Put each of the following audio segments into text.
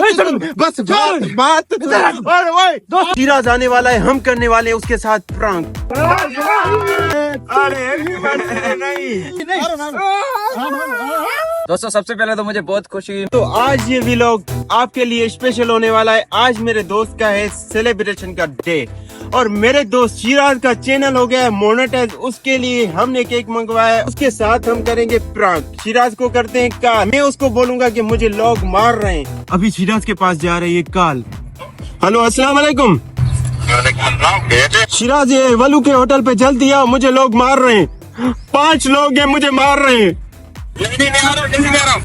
बस बात दोस्त शिराज आने वाला है, हम करने वाले हैं उसके साथ प्रैंक। अरे नहीं दोस्तों सबसे पहले तो मुझे बहुत खुशी हुई। तो आज ये व्लॉग आपके लिए स्पेशल होने वाला है। आज मेरे दोस्त का है सेलिब्रेशन का डे और मेरे दोस्त शिराज का चैनल हो गया है मोनेटाइज, उसके लिए हमने केक मंगवाया है। उसके साथ हम करेंगे प्रैंक। शिराज को करते हैं कॉल, मैं उसको बोलूंगा कि मुझे लोग मार रहे हैं। अभी शिराज के पास जा रही है कॉल। हेलो अस्सलाम वालेकुम शिराज, ये वलू के होटल पे जल्दी आओ, मुझे लोग मार रहे हैं। 5 लोग हैं, मुझे मार रहे हैं,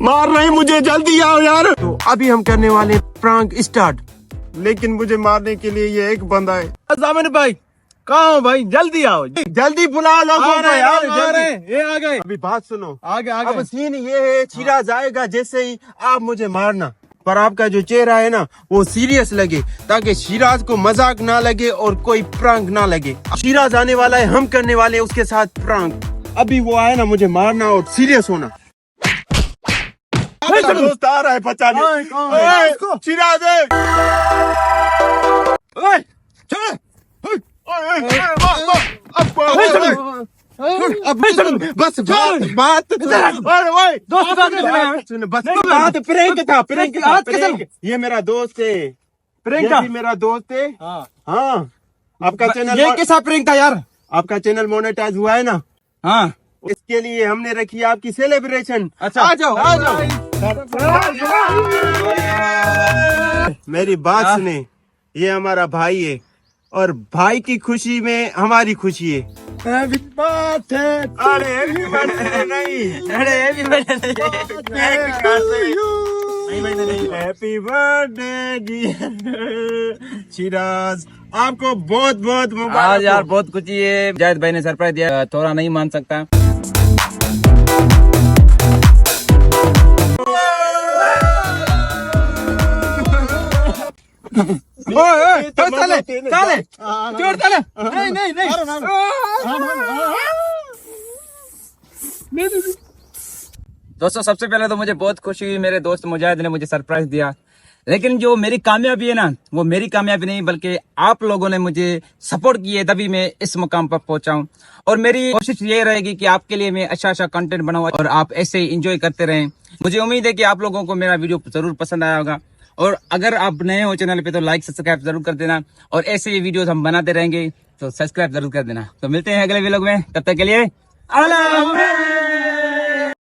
मार रहे हैं मुझे, जल्दी आओ यार। तो अभी हम करने वाले प्रैंक स्टार्ट, लेकिन मुझे मारने के लिए ये एक बंदा है। जामिन भाई कहाँ हो भाई, जल्दी आओ, जल्दी बुलाओ लोगों को यार, जल्दी। ये आ गए। अभी बात सुनो, आगे अब सीन ये है, शिराज आएगा जैसे ही आप मुझे मारना, पर आपका जो चेहरा है ना वो सीरियस लगे, ताकि शिराज को मजाक ना लगे और कोई प्रैंक ना लगे। शिराज आने वाला है, हम करने वाले हैं उसके साथ प्रैंक। अभी वो आए ना, मुझे मारना और सीरियस होना। दोस्त आ रहा है बचाने। शिराज बस बात प्रेंक। ये मेरा दोस्त है, प्रियंका मेरा दोस्त है। हाँ आपका चैनल, ये कैसा प्रियंक था यार? आपका चैनल मोनेटाइज हुआ है ना? हाँ, इसके लिए हमने रखी है आपकी सेलिब्रेशन। अच्छा आ जाओ आ जाओ। मेरी बात सुने, ये हमारा भाई है और भाई की खुशी में हमारी खुशी है। Happy birthday. अरे हैप्पी बर्थडे नहीं, अरे happy birthday happy birthday Siraj, आपको बहुत बहुत मुबारक। आज यार बहुत खुशी है, जायद भाई ने सरप्राइज दिया, थोड़ा नहीं मान सकता। दोस्तों सबसे पहले तो मुझे बहुत खुशी हुई, मेरे दोस्त मुजाहिद ने मुझे सरप्राइज दिया, लेकिन जो मेरी कामयाबी है ना, वो मेरी कामयाबी नहीं बल्कि आप लोगों ने मुझे सपोर्ट किए, तभी मैं इस मुकाम पर पहुंचा हूं। और मेरी कोशिश ये रहेगी कि आपके लिए मैं अच्छा कंटेंट बनाऊं और आप ऐसे ही एंजॉय करते रहें। मुझे उम्मीद है कि आप लोगों को मेरा वीडियो जरूर पसंद आया होगा, और अगर आप नए हो चैनल पे तो लाइक सब्सक्राइब जरूर कर देना, और ऐसे ही वीडियोस हम बनाते रहेंगे, तो सब्सक्राइब जरूर कर देना। तो मिलते हैं अगले व्लॉग में, तब तक के लिए अल्लाह हाफ़िज़।